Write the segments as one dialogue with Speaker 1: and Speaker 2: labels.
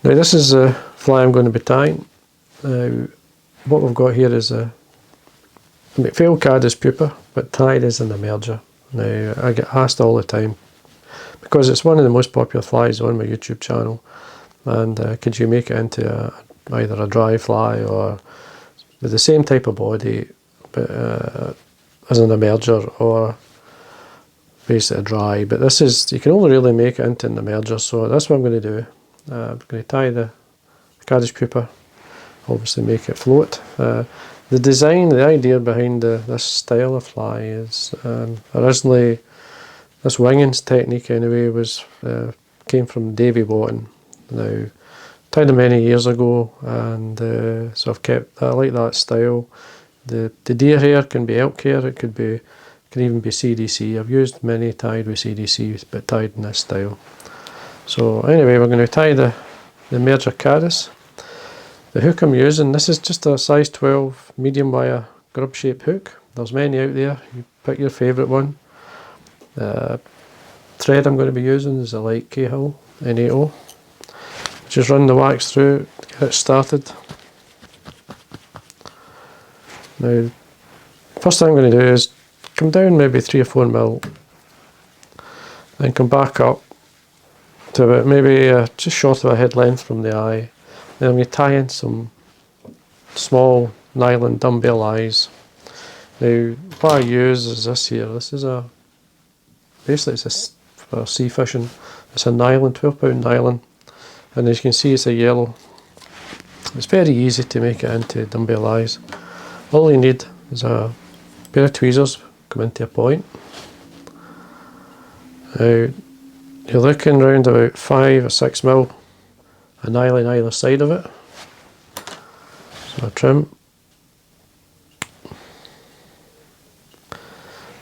Speaker 1: Now this is the fly I'm going to be tying. Now what we've got here is a McPhail Caddis pupa, but tied as an emerger. Now I get asked all the time, because it's one of the most popular flies on my YouTube channel, and could you make it into either a dry fly or with the same type of body but as an emerger, or basically dry. But this is, you can only really make it into an emerger, so that's what I'm going to do. I'm going to tie the caddis pupa, obviously make it float. The design, the idea behind this style of fly is originally, this winging technique anyway, came from Davie McPhail. Now, tied them many years ago, and so I've kept, I like that style. The deer hair can be elk hair, it can even be CDC. I've used many tied with CDC, but tied in this style. So anyway, we're going to tie the merger caddis. The hook I'm using, this is just a size 12 medium wire grub shaped hook. There's many out there, you pick your favourite one. Thread I'm going to be using is a Lt.Cahill N80. Just run the wax through to get it started. Now, first thing I'm going to do is come down maybe 3 or 4 mil, then come back up to about maybe just short of a head length from the eye. Then I'm going to tie in some small nylon dumbbell eyes. Now, what I use is this here. This is basically it's for sea fishing. It's a nylon, 12-pound nylon, and as you can see, it's a yellow. It's very easy to make it into dumbbell eyes. All you need is a pair of tweezers, come into a point. Now, you're looking around about 5 or 6 mil of nylon either side of it. So I trim.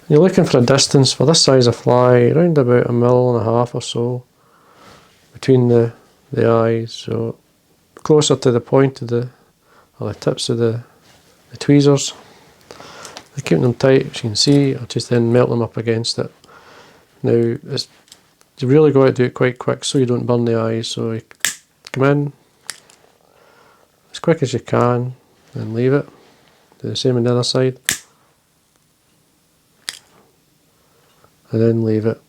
Speaker 1: You're looking for a distance for this size of fly, around about 1.5 mils or so between the eyes, so closer to the point of the tips of the tweezers. I keep them tight, as you can see. I'll just then melt them up against it. Now, you really got to do it quite quick so you don't burn the eyes. So you come in as quick as you can and leave it. Do the same on the other side. And then leave it.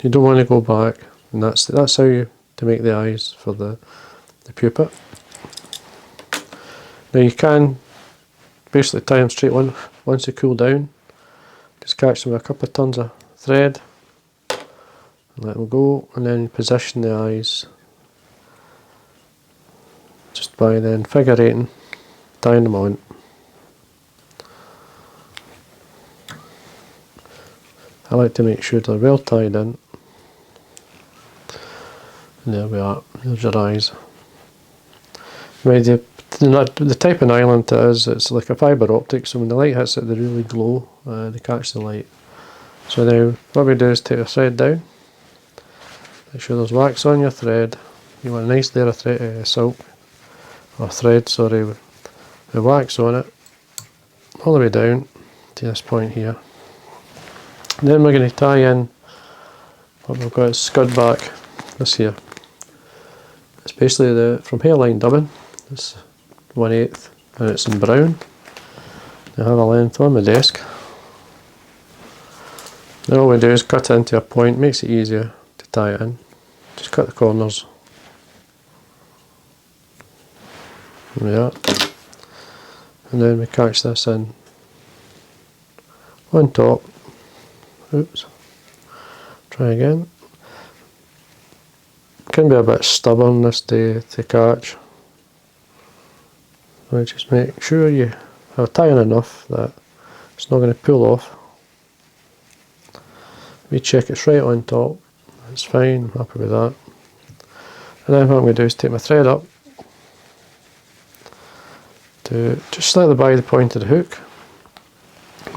Speaker 1: You don't want to go back, and that's how you to make the eyes for the pupa. Now you can basically tie them straight once they cool down. Just catch them with a couple of turns of thread and let them go, and then position the eyes just by then figure eighting, tying them on. I like to make sure they're well tied in. And there we are, there's your eyes. The type of nylon it is, it's like a fibre optic, so when the light hits it they really glow, they catch the light. So now what we do is take our thread down, make sure there's wax on your thread. You want a nice layer of silk, or thread, sorry, with wax on it, all the way down to this point here. And then we're going to tie in what we've got is Scud back, this here. It's basically from hairline dubbing. It's 1/8 and it's in brown. I have a length on my desk. Now all we do is cut it into a point, makes it easier to tie it in. Just cut the corners. There we are. And then we catch this in on top. Oops. Try again. Can be a bit stubborn this to catch. So just make sure you have tying enough that it's not going to pull off. We check it's right on top. It's fine, I'm happy with that. And then what I'm going to do is take my thread up to just slightly by the point of the hook.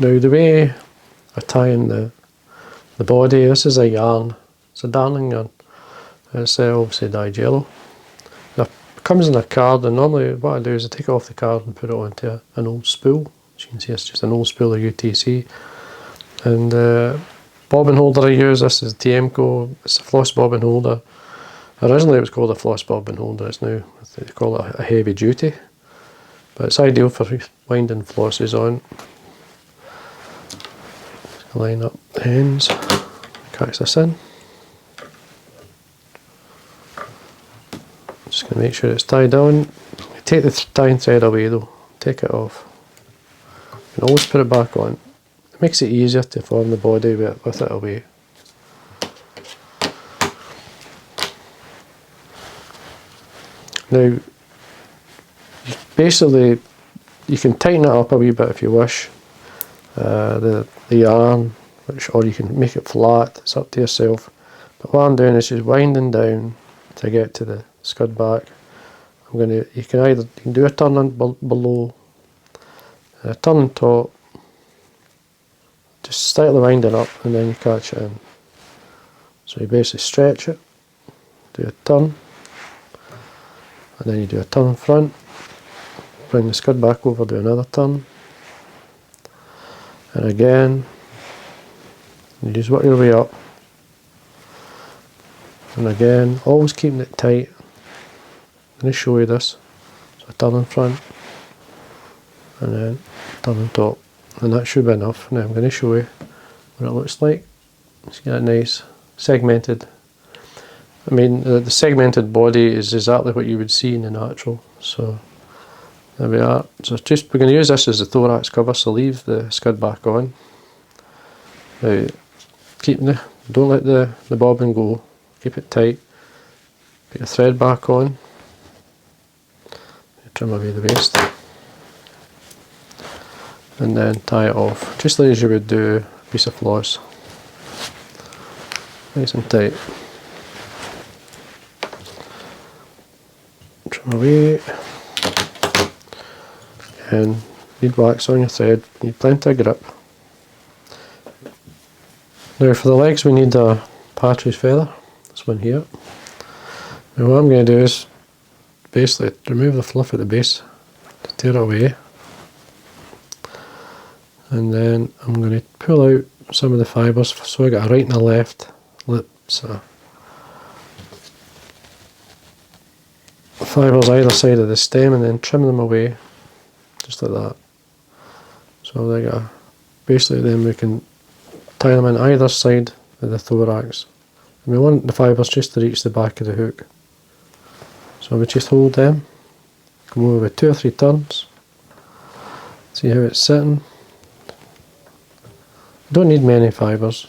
Speaker 1: Now the way I tie in the body, this is a yarn. It's a darning yarn. It's obviously dyed yellow. Now, it comes in a card, and normally what I do is I take it off the card and put it onto an old spool. As you can see, it's just an old spool of UTC. And bobbin holder I use, this is TMCO, it's a floss bobbin holder. Originally it was called a floss bobbin holder, it's now, they call it a heavy duty. But it's ideal for winding flosses on. Just line up the ends, catch this in. Just going to make sure it's tied on. Take the tying thread away though, take it off. And always put it back on. It makes it easier to form the body with it away. Now, basically, you can tighten it up a wee bit if you wish. The yarn, or you can make it flat. It's up to yourself. But what I'm doing is just winding down to get to the scud back. You can do a turn on below, a turn on top, just slightly winding up, and then you catch it in. So you basically stretch it, do a turn, and then you do a turn front, bring the scud back over, do another turn, and again, you just work your way up, and again, always keeping it tight. I'm going to show you this. So turn in front, and then turn on top, and that should be enough. Now I'm going to show you what it looks like. Just get a nice segmented. I mean, the segmented body is exactly what you would see in the natural. So there we are. So we're going to use this as the thorax cover. So leave the scud back on. Now, don't let the bobbin go. Keep it tight. Put your thread back on. Trim away the waste, and then tie it off, just like as you would do a piece of floss. Nice and tight. Trim away, and need wax on your thread, need plenty of grip. Now for the legs we need a partridge feather, this one here. Now what I'm going to do is basically remove the fluff at the base, tear it away, and then I'm going to pull out some of the fibres, so I got a right and a left lip, so fibres either side of the stem, and then trim them away just like that. So they got basically, then we can tie them in either side of the thorax, and we want the fibres just to reach the back of the hook. So we just hold them, come over with 2 or 3 turns, see how it's sitting. You don't need many fibres.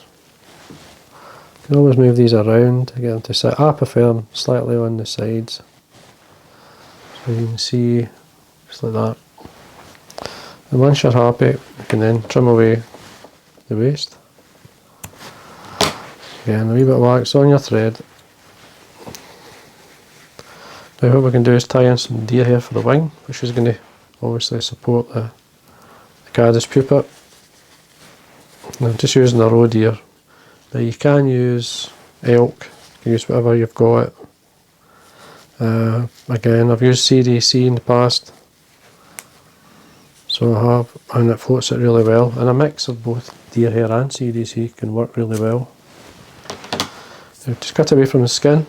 Speaker 1: You can always move these around to get them to sit. I prefer them slightly on the sides. So you can see, just like that. And once you're happy, you can then trim away the waste. Again, a wee bit of wax on your thread. Now what we can do is tie in some deer hair for the wing, which is going to obviously support the caddis pupa. And I'm just using a roe deer. Now you can use elk, you can use whatever you've got. Again, I've used CDC in the past, so I have, and it floats it really well. And a mix of both deer hair and CDC can work really well. Now just cut away from the skin.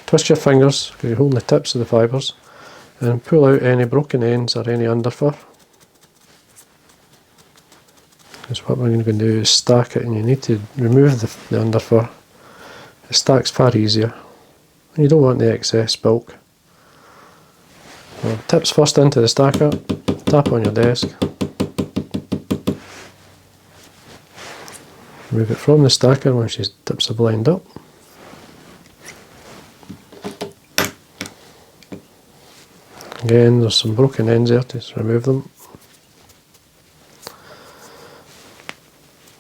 Speaker 1: Twist your fingers, because you're holding the tips of the fibres, and pull out any broken ends or any underfur. Because what we're going to do is stack it, and you need to remove the underfur. It stacks far easier, and you don't want the excess bulk. So tips first into the stacker, tap on your desk, remove it from the stacker once your tips have lined up. Again, there's some broken ends there, just remove them.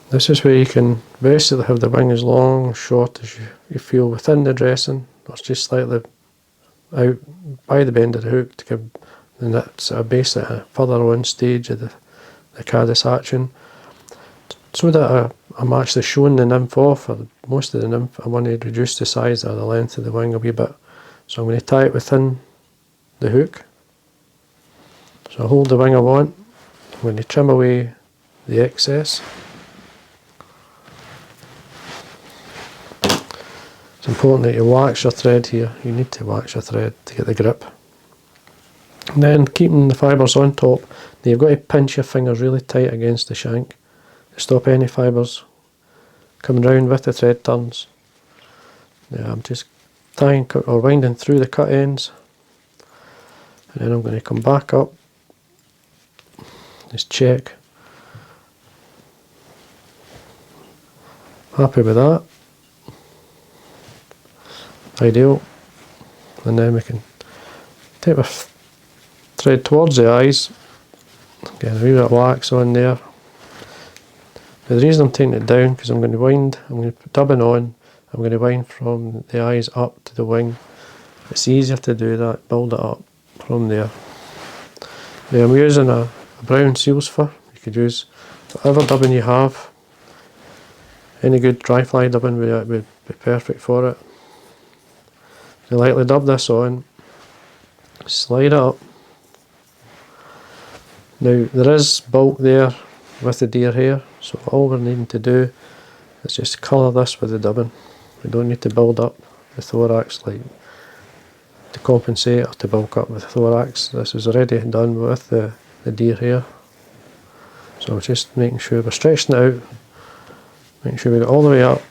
Speaker 1: This is where you can basically have the wing as long or short as you feel within the dressing, or just slightly out by the bend of the hook to give the nits a base at a further on stage of the caddis hatching. So that I'm actually showing the nymph off, or most of the nymph, I want to reduce the size or the length of the wing a wee bit. So I'm going to tie it within the hook. So I hold the wing I want, I'm going to trim away the excess. It's important that you wax your thread here. You need to wax your thread to get the grip. And then keeping the fibres on top, now you've got to pinch your fingers really tight against the shank to stop any fibres coming round with the thread turns. Now I'm just tying or winding through the cut ends, and then I'm going to come back up, just check. Happy with that. Ideal. And then we can take our thread towards the eyes, get a wee bit of wax on there. Now the reason I'm taking it down, because I'm going to put dubbing on, I'm going to wind from the eyes up to the wing. It's easier to do that, build it up from there. Now I'm using a brown seal's fur. You could use whatever dubbing you have. Any good dry fly dubbing would be perfect for it. You lightly dub this on, slide it up. Now there is bulk there with the deer hair, so all we're needing to do is just colour this with the dubbing. We don't need to build up the thorax like to compensate or to bulk up with the thorax. This is already done with the deer hair. So we're just making sure we're stretching it out, making sure we get all the way up.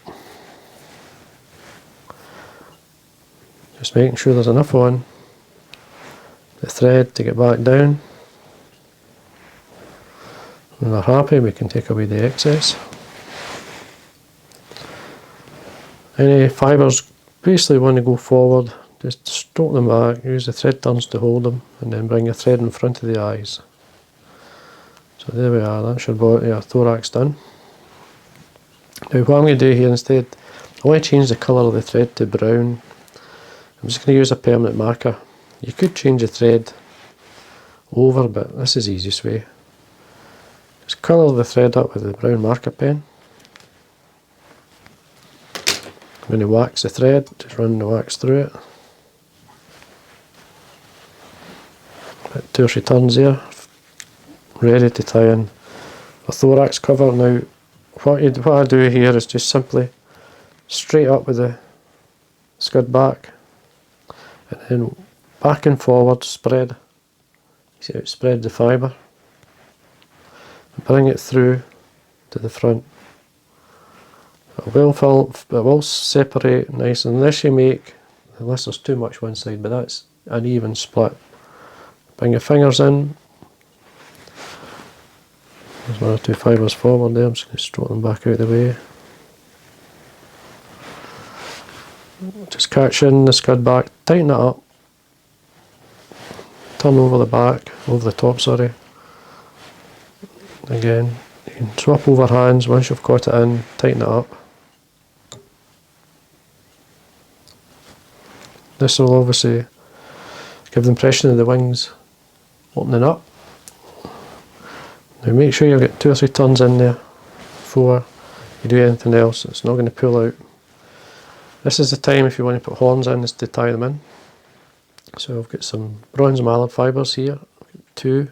Speaker 1: Just making sure there's enough on the thread to get back down. When we're happy, we can take away the excess. Any fibres basically want to go forward, just stroke them back, use the thread turns to hold them, and then bring your thread in front of the eyes. So there we are, that's your thorax done. Now what I'm going to do here instead, I want to change the colour of the thread to brown. I'm just going to use a permanent marker. You could change the thread over, but this is the easiest way. Just colour the thread up with the brown marker pen. I'm going to wax the thread, just run the wax through it. About 2 or 3 turns there. Ready to tie in a thorax cover. Now what I do here is just simply straight up with the scud back, and then back and forward spread. You see how it spread the fibre. Bring it through to the front. It will separate nice unless there's too much one side, but that's an even split. Bring your fingers in. There's 1 or 2 fibres forward there, I'm just going to stroke them back out of the way. Just catch in the scud back, tighten it up. Turn over the top, sorry. Again, you can swap over hands once you've caught it in, tighten it up. This will obviously give the impression of the wings opening up. Now make sure you get 2 or 3 turns in there before you do anything else. It's not going to pull out. This is the time if you want to put horns in, is to tie them in. So I've got some bronze mallard fibres here, 2.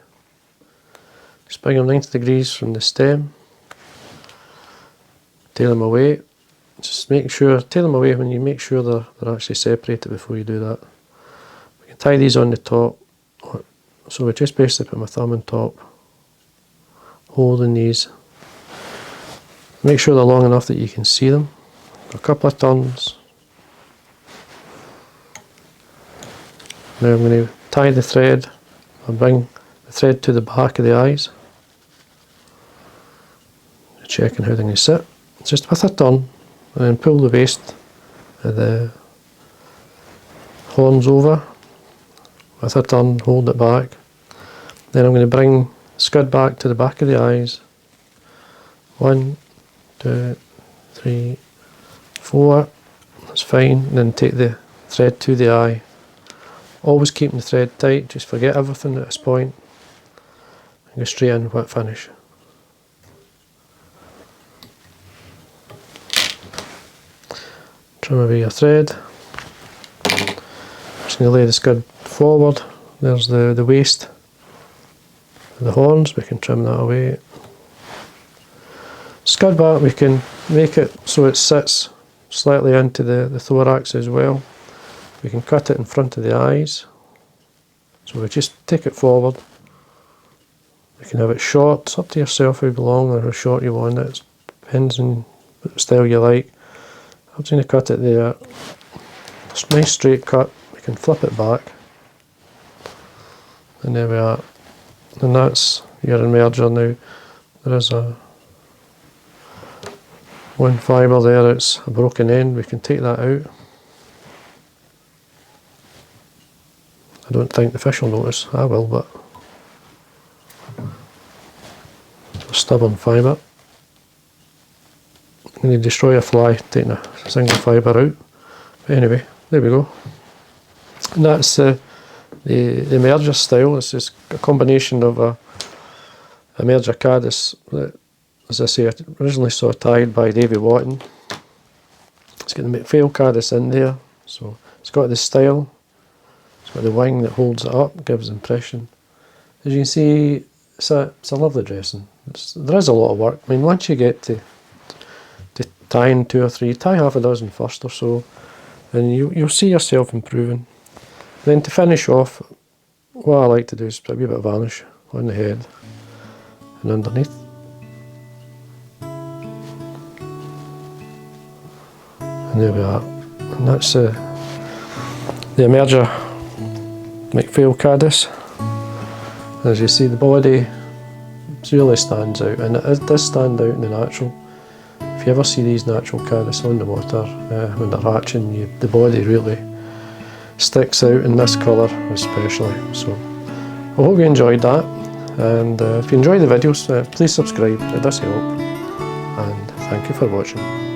Speaker 1: Just bring them 90 degrees from the stem. Tail them away. Just tail them away when you make sure they're actually separated before you do that. We can tie these on the top. So we just basically put my thumb on top, holding these. Make sure they're long enough that you can see them. A couple of turns. Now I'm going to tie the thread and bring the thread to the back of the eyes. Checking how things sit. Just with a turn, and then pull the waist of the horns over. With a turn, hold it back. Then I'm going to bring scud back to the back of the eyes. 1, 2, 3, 4. That's fine. And then take the thread to the eye. Always keeping the thread tight, just forget everything at this point. And go straight in, wet finish. Trim away your thread. Just going to lay the scud forward. There's the waist and the horns, we can trim that away. Scud back, we can make it so it sits slightly into the thorax as well. We can cut it in front of the eyes. So we just take it forward. You can have it short, it's up to yourself how long or how short you want it. It depends on what style you like. I'm just going to cut it there. It's a nice straight cut. We can flip it back. And there we are. And that's your emerger now. There is one fibre there, it's a broken end. We can take that out. I don't think the fish will notice. I will, but a stubborn fibre. When you destroy a fly, taking a single fibre out. But anyway, there we go. And that's the emerger style. It's just a combination of a McPhail Caddis that, as I say, I originally saw tied by Davie Watton. It's got the McPhail Caddis in there, so it's got the style. It's got the wing that holds it up, gives impression. As you can see, it's a lovely dressing. There is a lot of work. I mean, once you get to tying 2 or 3, tie half a dozen first or so, and you'll see yourself improving. Then to finish off, what I like to do is put a wee bit of varnish on the head and underneath. And there we are. And that's the emerger McPhail Caddis. As you see, the body really stands out, and it does stand out in the natural. If you ever see these natural caddis on the water when they're hatching, the body really sticks out in this colour especially. So I hope you enjoyed that, and if you enjoy the videos, please subscribe, it does help, and thank you for watching.